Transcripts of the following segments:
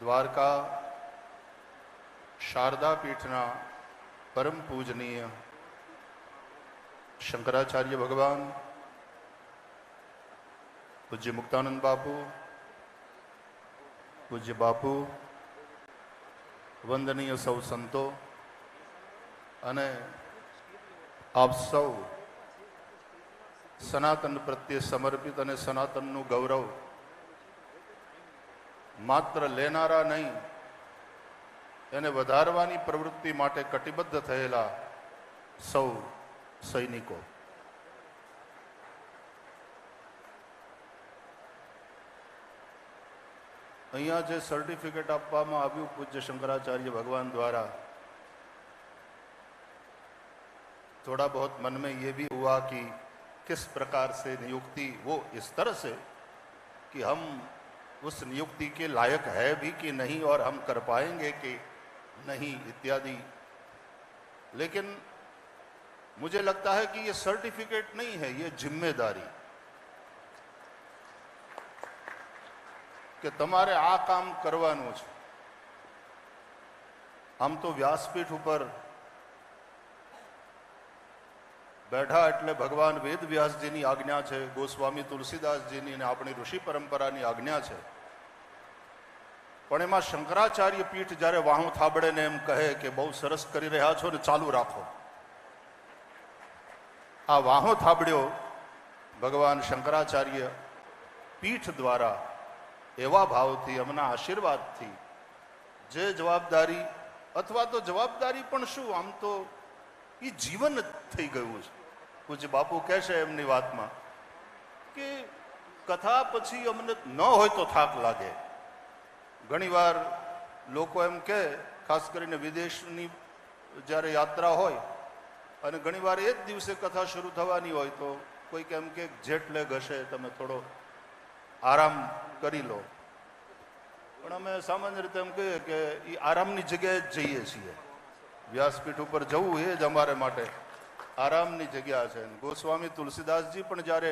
દ્વારકા શારદા પીઠના પરમ પૂજનીય શંકરાચાર્ય ભગવાન, પૂજ્ય મુક્તાનંદ બાપુ, પૂજ્ય બાપુ, વંદનીય સૌ સંતો અને આપ સૌ સનાતન પ્રત્યે સમર્પિત અને સનાતનનું ગૌરવ માત્ર લેનારા નહીં, એને વધારવાની પ્રવૃત્તિ માટે કટિબદ્ધ થયેલા સૌ સૈનિકો, અહીંયા જે સર્ટિફિકેટ આપવામાં આવ્યું પૂજ્ય शंकराचार्य भगवान द्वारा, थोड़ा बहुत मन में ये भी हुआ कि किस प्रकार से नियुक्ति वो इस तरह से कि हम उस नियुक्ति के लायक है भी कि नहीं और हम कर पाएंगे कि नहीं इत्यादि। लेकिन मुझे लगता है कि ये सर्टिफिकेट नहीं है, ये जिम्मेदारी कि तमारे आ काम करवानुं छे। आम तो व्यासपीठ ऊपर बैठा एटले भगवान वेद व्यास जी की आज्ञा है, गोस्वामी तुलसीदास जी ने अपनी ऋषि परंपरा की आज्ञा है, पण एमां शंकराचार्य पीठ ज्यारे वाहू थाबड़े ने एम कहे कि बहु सरस करी रह्या छो ने चालू राखो, आ वाहो थाबड़्यो भगवान शंकराचार्य पीठ द्वारा एवा भावथी अमना आशीर्वादथी जे जवाबदारी अथवा तो जवाबदारी पण शुं, आम तो ये जीवन थई गयुं छे। पूज्य बापू कहे एमनी वातमां कि कथा पछी अमने न होय तो थाक लागे। घणीवार लोको एम कहे, खास करीने विदेशनी ज्यारे यात्रा होय अने घणीवार एक दिवसे कथा शुरू थवानी होय तो कोई एम के जेट लेग हशे, तमे थोड़ो आराम करी लो, पण अमे सामान्य रीते एम कहीए के ई आरामनी जग्याए ज जईए छीए। व्यासपीठ पर जवुं ए ज अमारे माटे आरामनी जग्या छे। गोस्वामी तुलसीदास जी पण ज्यारे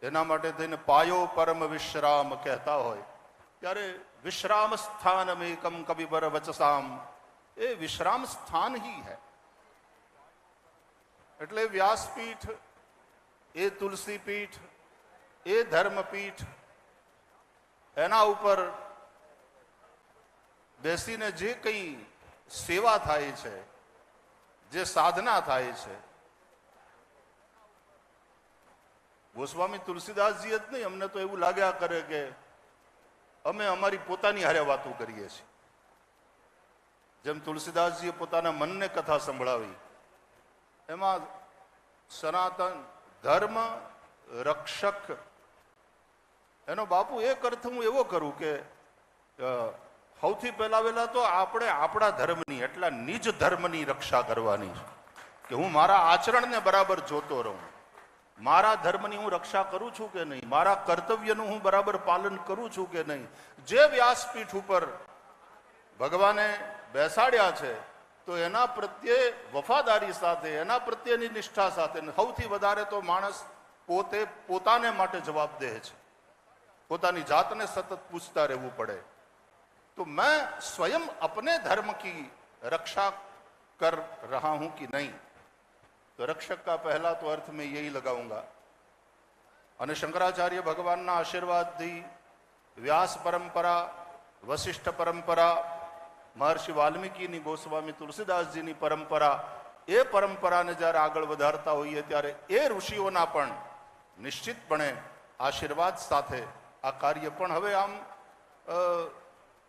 एना माटे थईने पायो परम विश्राम कहता होय त्यारे विश्राम स्थानमेकम कविवर वचसाम, ए विश्राम स्थान ही है। एटले व्यासपीठ, ए तुलसीपीठ, ए धर्मपीठ, एना उपर बेसीने जे कई सेवा थाय छे, जे साधना थाय छे, गोस्वामी तुलसीदास जी ज नहीं, अमने तो एवं लाग्या करे के अमे अमारी पोतानी हारे वातो करीए छीए। जेम तुलसीदास जी पोताना मन ने कथा संभळावी, एमां सनातन धर्म रक्षक एनो बापू एक अर्थ हूँ एवो करूँ के सौथी पहला वेला तो आपणे आपणा धर्मनी एटला निज धर्मनी रक्षा करवानी कि हूँ मारा आचरण ने बराबर जोतो रहूं, मारा धर्मनी हूँ रक्षा करूँ छूं के नहीं, मारा कर्तव्यनु हूँ बराबर पालन करूँ छूं के नहीं। जे व्यासपीठ पर भगवाने बेसाड्या छे तो एना प्रत्ये वफादारी साथे, एना प्रत्येनी निष्ठा साथे सौथी वधारे तो माणस पोते पोताने माटे जवाबदेह छे, पोतानी जातने सतत पूछता रहवू पड़े। तो मैं स्वयं अपने धर्म की रक्षा कर रहा हूं कि नहीं, तो रक्षक का पहला तो अर्थ में यही लगाऊंगा। अने शंकराचार्य भगवान ना आशीर्वाद थी व्यास परंपरा, वशिष्ठ परंपरा, महर्षि वाल्मीकि नी, गोस्वामी तुलसीदास जी नी परंपरा, ए परंपरा ने जયારે આગળ વધારતા હોઈએ ત્યારે એ ઋષિઓના પણ નિશ્ચિતપણે આશીર્વાદ સાથે આ કાર્ય પણ હવે આમ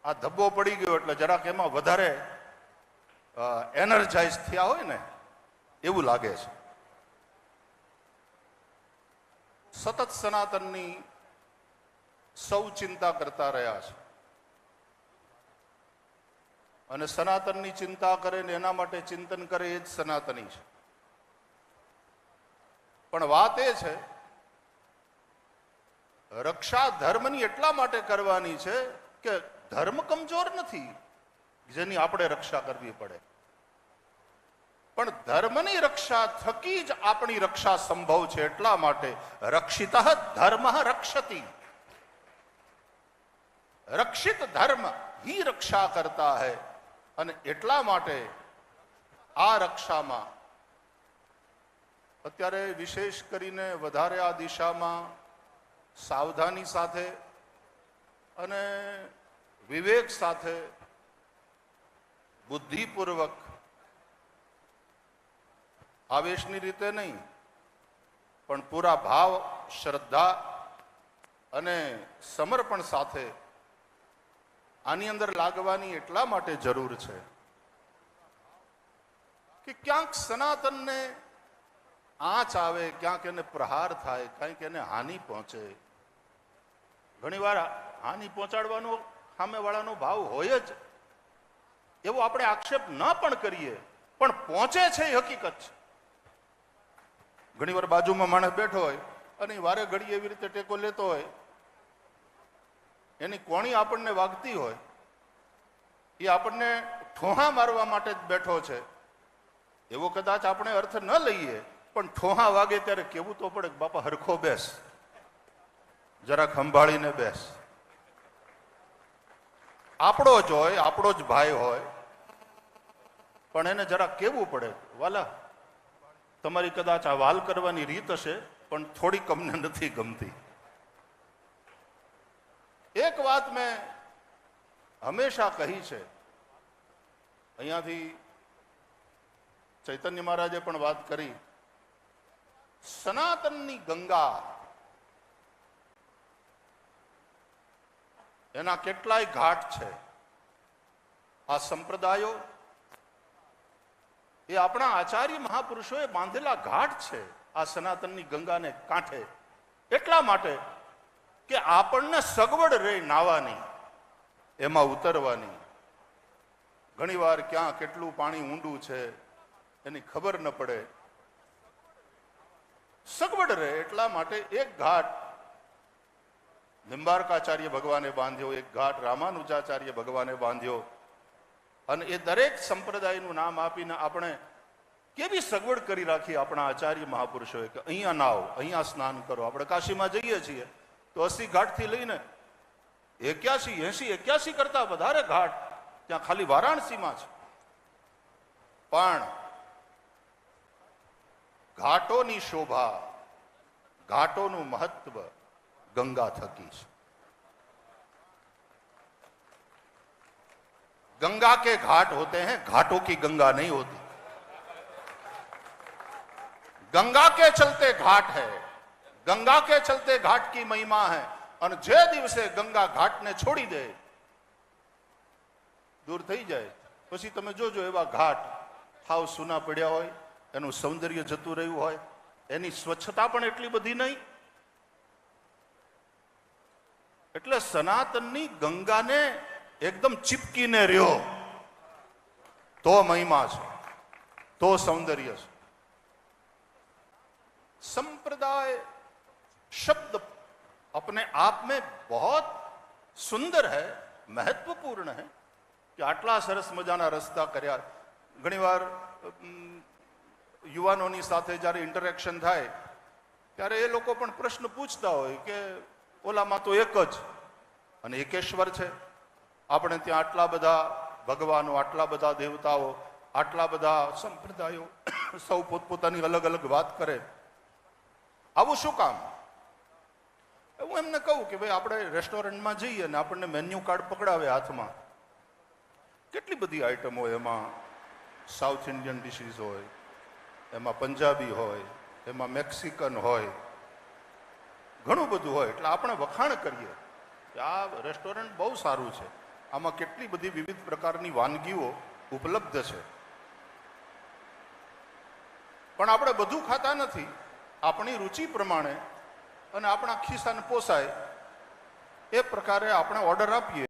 આ ધબ્બો પડી ગયો એટલે જરાક એમાં વધારે એનર્જાઇઝ થયા હોય ને એવું લાગે છે। સતત સનાતનની સૌ ચિંતા કરતા રહ્યા છે અને સનાતનની ચિંતા કરે ને એના માટે ચિંતન કરે એ જ સનાતની છે। પણ વાત એ છે રક્ષા ધર્મની એટલા માટે કરવાની છે કે ધર્મ કમજોર નથી જેની આપણે રક્ષા કરવી પડે, પણ ધર્મની રક્ષા થકી જ આપણી રક્ષા સંભવ છે। એટલા માટે રક્ષિતઃ ધર્મઃ રક્ષતિ, રક્ષિત ધર્મ ही રક્ષા કરતા હૈ, અને એટલા માટે આ રક્ષામાં અત્યારે વિશેષ કરીને વધારે આ દિશામાં સાવધાની સાથે અને વિવેક સાથે બુદ્ધિપૂર્વક, આવેશની રીતે નહીં પણ પૂરા ભાવ, શ્રદ્ધા અને સમર્પણ સાથે આની અંદર લાગવાની એટલા માટે જરૂર છે કે ક્યાંક સનાતનને આંચ આવે, ક્યાંક એને પ્રહાર થાય, ક્યાંક એને હાનિ પહોંચે. ઘણીવાર હાનિ પહોંચાડવાનો સામેવાળાનો ભાવ હોય જ, એવો આપણે આક્ષેપ ન પણ કરીએ, પણ પહોંચે છે એ હકીકત છે. ઘણીવાર બાજુમાં માણસ બેઠો હોય અને વારે ઘડી એવી રીતે ટેકો લેતો હોય, એની કોણી આપણને વાગતી હોય, એ આપણને ઠોહા મારવા માટે જ બેઠો છે એવો કદાચ આપણે અર્થ ન લઈએ, પણ ઠોહા વાગે ત્યારે કેવું તો પડે કે બાપા હરખો બેસ, જરાક સંભાળીને બેસ. આપણો જ હોય, આપણો જ ભાઈ હોય, પણ એને જરાક કેવું પડે, વાલા તમારી કદાચ આ વાલ કરવાની રીત હશે પણ થોડીક અમને નથી ગમતી. એક વાત મેં હંમેશા કહી છે, અહીંયાથી ચૈતન્ય મહારાજે પણ વાત કરી, સનાતનની ગંગા એના કેટલાય ઘાટ છે. આ સંપ્રદાયો એ આપણા આચાર્ય મહાપુરુષોએ બાંધેલા ઘાટ છે આ સનાતનની ગંગાને કાંઠે, એટલા માટે કે આપણને સગવડ રહે નાવાની, એમાં ઉતરવાની. ઘણીવાર ક્યાં કેટલું પાણી ઊંડું છે એની ખબર ન પડે, સગવડ રહે એટલા માટે એક ઘાટ નિંબાર્કાચાર્ય ભગવાને બાંધ્યો, એક ઘાટ રામાનુજાચાર્ય ભગવાને બાંધ્યો, અને એ દરેક સંપ્રદાયનું નામ આપીને આપણે કેવી સગવડ કરી રાખી આપણા આચાર્ય મહાપુરુષોએ કે અહીંયા નાવ, અહીંયા સ્નાન કરો. આપણે કાશીમાં જઈએ છીએ તો 80 ઘાટથી લઈને 81 કરતા વધારે ઘાટ ત્યાં ખાલી વારાણસીમાં છે. પણ ઘાટોની શોભા, ઘાટોનું મહત્વ ગંગા થકી છે. गंगा के घाट होते हैं, घाटों की गंगा नहीं होती. गंगा के चलते घाट है, गंगा के चलते घाट की महिमा है. और जे दिवसे गंगा घाट ने छोड़ी दे, दूर થઈ જાય પછી તમે જોજો એવા ઘાટ હાવ સૂના પડ્યા હોય, એનું સૌંદર્ય જતું રહ્યું હોય, એની સ્વચ્છતા પણ એટલી બધી નહીં. એટલે સનાતનની ગંગાને એકદમ ચીપકીને રહ્યો તો મહિમા છે, તો સૌંદર્ય છે. संप्रदाय शब्द अपने आप में बहुत सुंदर है, महत्वपूर्ण है कि આટલા સરસ મજાના રસ્તા કર્યા. ઘણીવાર યુવાનોની સાથે જ્યારે ઇન્ટરેક્શન થાય ત્યારે એ લોકો પણ પ્રશ્ન પૂછતા હોય કે ઓલામાં તો એક જ અને એકેશ્વર છે, આપણે ત્યાં આટલા બધા ભગવાનો, આટલા બધા દેવતાઓ, આટલા બધા સંપ્રદાયો, સૌ પોતપોતાની અલગ અલગ વાત કરે, આવું શું કામ? હું એમને કહું કે ભાઈ આપણે રેસ્ટોરન્ટમાં જઈએ ને આપણને મેન્યુ કાર્ડ પકડાવે હાથમાં, કેટલી બધી આઈટમ હોય, એમાં સાઉથ ઇન્ડિયન ડિશિસ હોય, એમાં પંજાબી હોય, એમાં મેક્સિકન હોય, ઘણું બધું હોય. એટલે આપણે વખાણ કરીએ કે આ રેસ્ટોરન્ટ બહુ સારું છે, આમાં કેટલી બધી વિવિધ પ્રકારની વાનગીઓ ઉપલબ્ધ છે. પણ આપણે બધું ખાતા નથી, આપણી રુચિ પ્રમાણે અને આપણા ખિસ્સાને પોસાય એ પ્રકારે આપણે ઓર્ડર આપીએ.